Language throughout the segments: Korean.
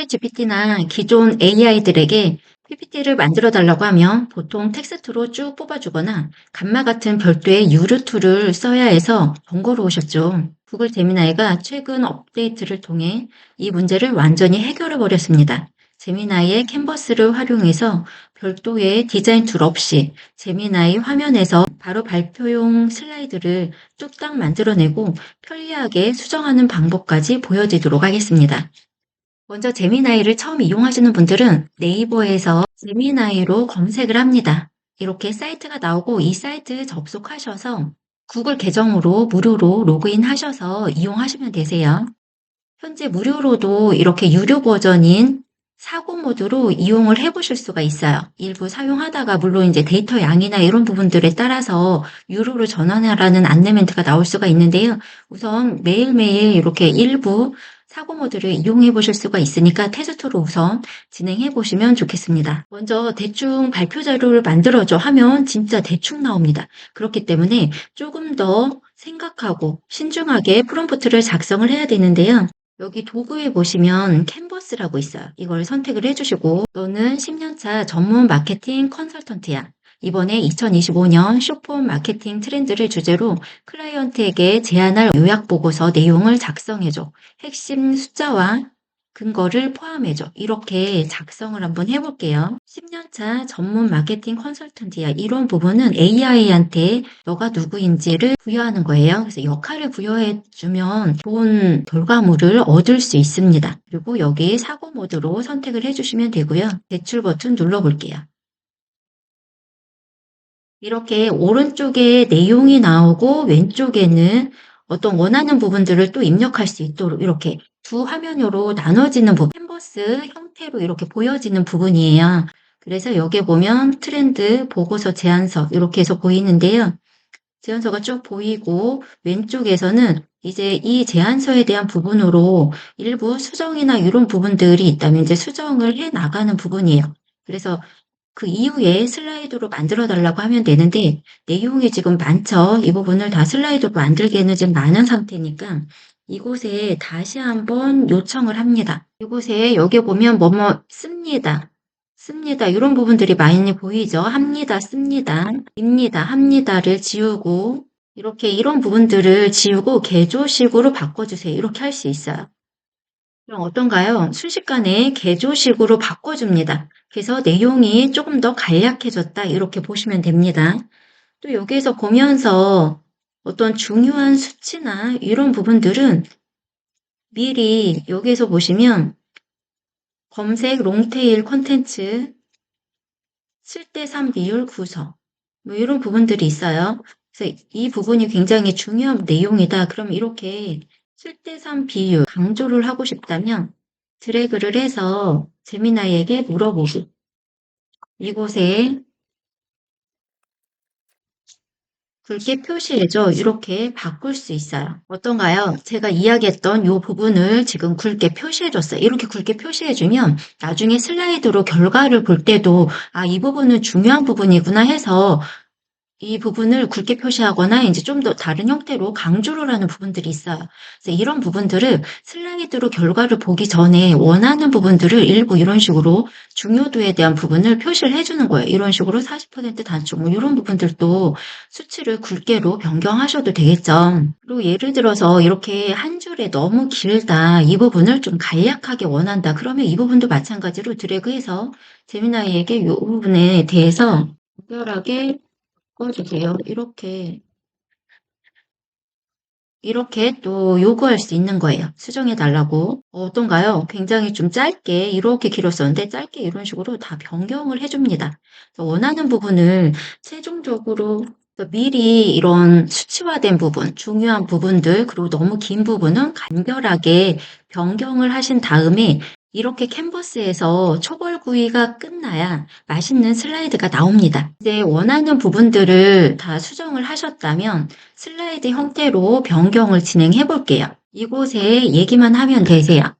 챗GPT나 기존 AI들에게 PPT를 만들어 달라고 하면 보통 텍스트로 쭉 뽑아주거나 감마 같은 별도의 유료 툴을 써야 해서 번거로우셨죠. 구글 제미나이가 최근 업데이트를 통해 이 문제를 완전히 해결해 버렸습니다. 제미나이의 캔버스를 활용해서 별도의 디자인 툴 없이 제미나이 화면에서 바로 발표용 슬라이드를 뚝딱 만들어내고 편리하게 수정하는 방법까지 보여드리도록 하겠습니다. 먼저 제미나이를 처음 이용하시는 분들은 네이버에서 제미나이로 검색을 합니다. 이렇게 사이트가 나오고 이 사이트 접속하셔서 구글 계정으로 무료로 로그인 하셔서 이용하시면 되세요. 현재 무료로도 이렇게 유료 버전인 사고 모드로 이용을 해보실 수가 있어요. 일부 사용하다가 물론 이제 데이터 양이나 이런 부분들에 따라서 유료로 전환하라는 안내 멘트가 나올 수가 있는데요. 우선 매일매일 이렇게 일부 사고 모드를 이용해 보실 수가 있으니까 테스트로 우선 진행해 보시면 좋겠습니다. 먼저 대충 발표 자료를 만들어줘 하면 진짜 대충 나옵니다. 그렇기 때문에 조금 더 생각하고 신중하게 프롬프트를 작성을 해야 되는데요. 여기 도구에 보시면 캔버스라고 있어요. 이걸 선택을 해주시고 너는 10년차 전문 마케팅 컨설턴트야. 이번에 2025년 쇼폼 마케팅 트렌드를 주제로 클라이언트에게 제안할 요약보고서 내용을 작성해줘. 핵심 숫자와 근거를 포함해줘. 이렇게 작성을 한번 해볼게요. 10년차 전문 마케팅 컨설턴트야. 이런 부분은 AI한테 너가 누구인지를 부여하는 거예요. 그래서 역할을 부여해주면 좋은 결과물을 얻을 수 있습니다. 그리고 여기 사고 모드로 선택을 해주시면 되고요. 제출 버튼 눌러볼게요. 이렇게 오른쪽에 내용이 나오고 왼쪽에는 어떤 원하는 부분들을 또 입력할 수 있도록 이렇게 두 화면으로 나눠지는 부분, 캔버스 형태로 이렇게 보여지는 부분이에요. 그래서 여기 보면 트렌드, 보고서, 제안서 이렇게 해서 보이는데요. 제안서가 쭉 보이고 왼쪽에서는 이제 이 제안서에 대한 부분으로 일부 수정이나 이런 부분들이 있다면 이제 수정을 해 나가는 부분이에요. 그래서 그 이후에 슬라이드로 만들어 달라고 하면 되는데 내용이 지금 많죠. 이 부분을 다 슬라이드로 만들기에는 지금 많은 상태니까 이곳에 다시 한번 요청을 합니다. 이곳에 여기 보면 뭐뭐 씁니다. 이런 부분들이 많이 보이죠. 합니다, 씁니다, 입니다, 합니다를 지우고 이렇게 이런 부분들을 지우고 개조식으로 바꿔주세요. 이렇게 할 수 있어요. 그럼 어떤가요? 순식간에 개조식으로 바꿔줍니다. 그래서 내용이 조금 더 간략해졌다. 이렇게 보시면 됩니다. 또 여기에서 보면서 어떤 중요한 수치나 이런 부분들은 미리 여기에서 보시면 검색 롱테일 콘텐츠 7대3 비율 구성 뭐 이런 부분들이 있어요. 그래서 이 부분이 굉장히 중요한 내용이다. 그럼 이렇게 7대3 비율 강조를 하고 싶다면 드래그를 해서 제미나이에게 물어보기. 이곳에 굵게 표시해줘. 이렇게 바꿀 수 있어요. 어떤가요? 제가 이야기했던 이 부분을 지금 굵게 표시해줬어요. 이렇게 굵게 표시해주면 나중에 슬라이드로 결과를 볼 때도 이 부분은 중요한 부분이구나 해서 이 부분을 굵게 표시하거나 이제 좀 더 다른 형태로 강조를 하는 부분들이 있어요. 그래서 이런 부분들을 슬라이드로 결과를 보기 전에 원하는 부분들을 일부 이런 식으로 중요도에 대한 부분을 표시를 해주는 거예요. 이런 식으로 40% 단축 뭐 이런 부분들도 수치를 굵게로 변경하셔도 되겠죠. 그리고 예를 들어서 이렇게 한 줄에 너무 길다. 이 부분을 좀 간략하게 원한다. 그러면 이 부분도 마찬가지로 드래그해서 제미나이에게 이 부분에 대해서 간결하게 꺼주세요. 이렇게 또 요구할 수 있는 거예요. 수정해 달라고. 어떤가요? 굉장히 좀 짧게 이렇게 길었었는데 짧게 이런 식으로 다 변경을 해줍니다. 원하는 부분을 최종적으로 미리 이런 수치화된 부분, 중요한 부분들, 그리고 너무 긴 부분은 간결하게 변경을 하신 다음에 이렇게 캔버스에서 초벌구이가 끝나야 맛있는 슬라이드가 나옵니다. 이제 원하는 부분들을 다 수정을 하셨다면 슬라이드 형태로 변경을 진행해 볼게요. 이곳에 얘기만 하면 되세요.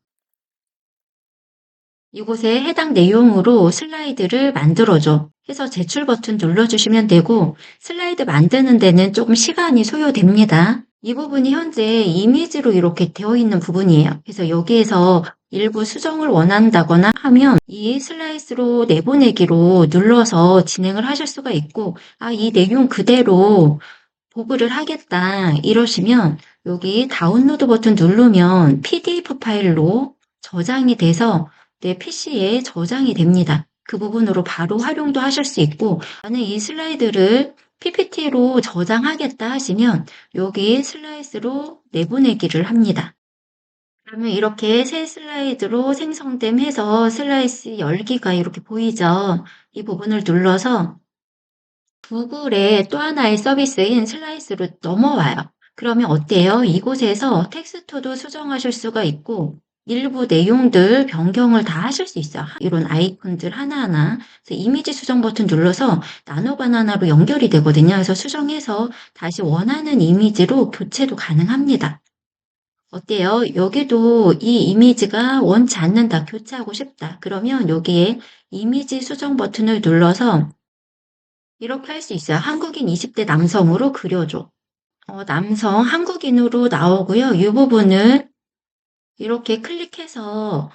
이곳에 해당 내용으로 슬라이드를 만들어줘 해서 제출 버튼 눌러주시면 되고 슬라이드 만드는 데는 조금 시간이 소요됩니다. 이 부분이 현재 이미지로 이렇게 되어 있는 부분이에요. 그래서 여기에서 일부 수정을 원한다거나 하면 이 슬라이스로 내보내기로 눌러서 진행을 하실 수가 있고, 이 내용 그대로 보급을 하겠다 이러시면 여기 다운로드 버튼 누르면 PDF 파일로 저장이 돼서 내 PC에 저장이 됩니다. 그 부분으로 바로 활용도 하실 수 있고, 나는 이 슬라이드를 PPT로 저장하겠다 하시면 여기 슬라이스로 내보내기를 합니다. 그러면 이렇게 새 슬라이드로 생성됨 해서 슬라이스 열기가 이렇게 보이죠? 이 부분을 눌러서 구글의 또 하나의 서비스인 슬라이스로 넘어와요. 그러면 어때요? 이곳에서 텍스트도 수정하실 수가 있고 일부 내용들 변경을 다 하실 수 있어요. 이런 아이콘들 하나하나. 그래서 이미지 수정 버튼 눌러서 나노 바나나로 연결이 되거든요. 그래서 수정해서 다시 원하는 이미지로 교체도 가능합니다. 어때요? 여기도 이 이미지가 원치 않는다, 교체하고 싶다. 그러면 여기에 이미지 수정 버튼을 눌러서 이렇게 할 수 있어요. 한국인 20대 남성으로 그려줘. 남성 한국인으로 나오고요. 이 부분을 이렇게 클릭해서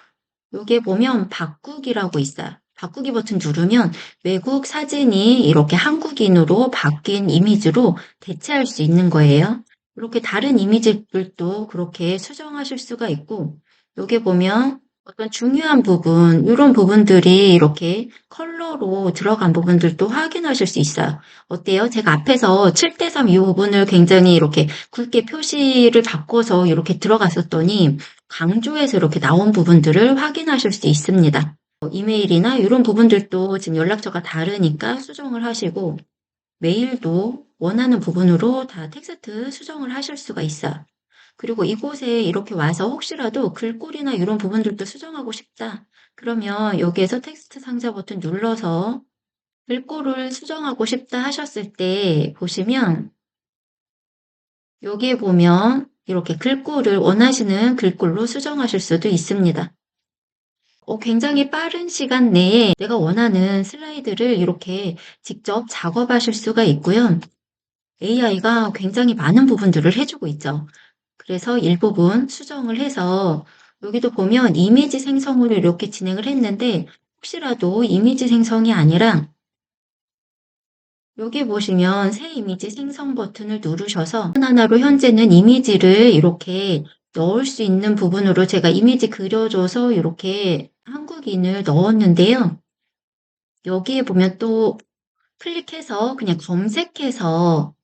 여기에 보면 바꾸기라고 있어요. 바꾸기 버튼 누르면 외국 사진이 이렇게 한국인으로 바뀐 이미지로 대체할 수 있는 거예요. 이렇게 다른 이미지들도 그렇게 수정하실 수가 있고, 여기 보면 어떤 중요한 부분, 이런 부분들이 이렇게 컬러로 들어간 부분들도 확인하실 수 있어요. 어때요? 제가 앞에서 7:3 이 부분을 굉장히 이렇게 굵게 표시를 바꿔서 이렇게 들어갔었더니 강조해서 이렇게 나온 부분들을 확인하실 수 있습니다. 이메일이나 이런 부분들도 지금 연락처가 다르니까 수정을 하시고, 메일도 원하는 부분으로 다 텍스트 수정을 하실 수가 있어요. 그리고 이곳에 이렇게 와서 혹시라도 글꼴이나 이런 부분들도 수정하고 싶다. 그러면 여기에서 텍스트 상자 버튼 눌러서 글꼴을 수정하고 싶다 하셨을 때 보시면 여기에 보면 이렇게 글꼴을 원하시는 글꼴로 수정하실 수도 있습니다. 굉장히 빠른 시간 내에 내가 원하는 슬라이드를 이렇게 직접 작업하실 수가 있고요. AI가 굉장히 많은 부분들을 해주고 있죠. 그래서 일부분 수정을 해서 여기도 보면 이미지 생성으로 이렇게 진행을 했는데 혹시라도 이미지 생성이 아니라 여기 보시면 새 이미지 생성 버튼을 누르셔서 하나로 현재는 이미지를 이렇게 넣을 수 있는 부분으로 제가 이미지 그려줘서 이렇게 한국인을 넣었는데요. 여기에 보면 또 클릭해서 그냥 검색해서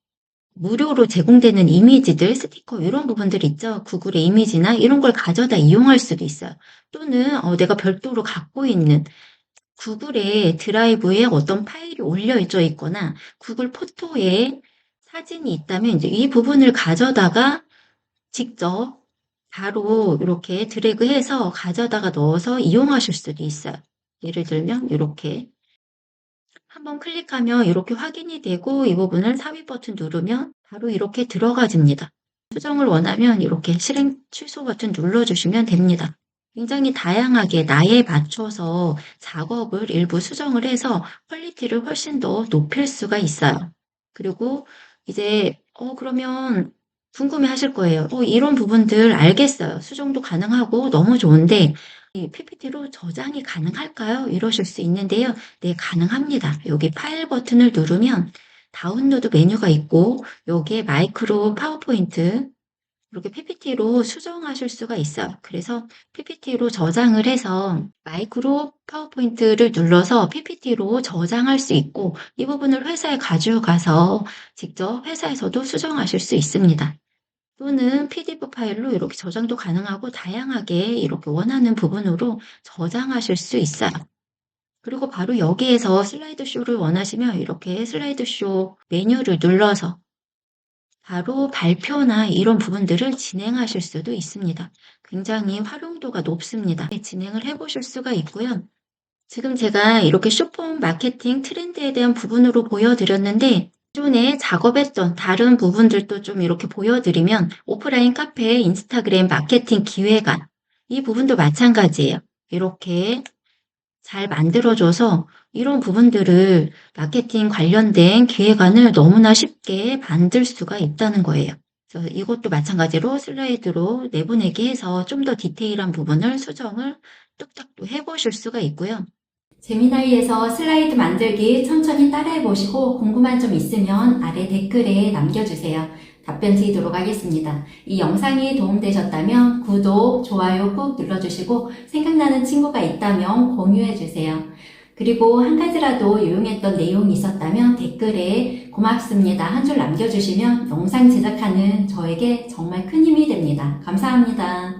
무료로 제공되는 이미지들, 스티커 이런 부분들 있죠. 구글의 이미지나 이런 걸 가져다 이용할 수도 있어요. 또는 내가 별도로 갖고 있는 구글의 드라이브에 어떤 파일이 올려져 있거나 구글 포토에 사진이 있다면 이제 이 부분을 가져다가 직접 바로 이렇게 드래그해서 가져다가 넣어서 이용하실 수도 있어요. 예를 들면 이렇게 한번 클릭하면 이렇게 확인이 되고 이 부분을 삽입 버튼 누르면 바로 이렇게 들어가집니다. 수정을 원하면 이렇게 실행 취소 버튼 눌러주시면 됩니다. 굉장히 다양하게 나에 맞춰서 작업을 일부 수정을 해서 퀄리티를 훨씬 더 높일 수가 있어요. 그리고 이제 그러면 궁금해 하실 거예요. 이런 부분들 알겠어요. 수정도 가능하고 너무 좋은데 이 PPT로 저장이 가능할까요? 이러실 수 있는데요. 네, 가능합니다. 여기 파일 버튼을 누르면 다운로드 메뉴가 있고 여기에 마이크로 파워포인트 이렇게 PPT로 수정하실 수가 있어요. 그래서 PPT로 저장을 해서 마이크로 파워포인트를 눌러서 PPT로 저장할 수 있고 이 부분을 회사에 가져가서 직접 회사에서도 수정하실 수 있습니다. 또는 PDF 파일로 이렇게 저장도 가능하고 다양하게 이렇게 원하는 부분으로 저장하실 수 있어요. 그리고 바로 여기에서 슬라이드 쇼를 원하시면 이렇게 슬라이드 쇼 메뉴를 눌러서 바로 발표나 이런 부분들을 진행하실 수도 있습니다. 굉장히 활용도가 높습니다. 진행을 해보실 수가 있고요. 지금 제가 이렇게 쇼폼 마케팅 트렌드에 대한 부분으로 보여드렸는데 기존에 작업했던 다른 부분들도 좀 이렇게 보여드리면 오프라인 카페, 인스타그램 마케팅 기획안 이 부분도 마찬가지예요. 이렇게 잘 만들어줘서 이런 부분들을 마케팅 관련된 기획안을 너무나 쉽게 만들 수가 있다는 거예요. 그래서 이것도 마찬가지로 슬라이드로 내보내기 해서 좀 더 디테일한 부분을 수정을 뚝딱 또 해보실 수가 있고요. 제미나이에서 슬라이드 만들기 천천히 따라해 보시고 궁금한 점 있으면 아래 댓글에 남겨주세요. 답변 드리도록 하겠습니다. 이 영상이 도움되셨다면 구독, 좋아요 꾹 눌러주시고 생각나는 친구가 있다면 공유해주세요. 그리고 한 가지라도 유용했던 내용이 있었다면 댓글에 고맙습니다 한 줄 남겨주시면 영상 제작하는 저에게 정말 큰 힘이 됩니다. 감사합니다.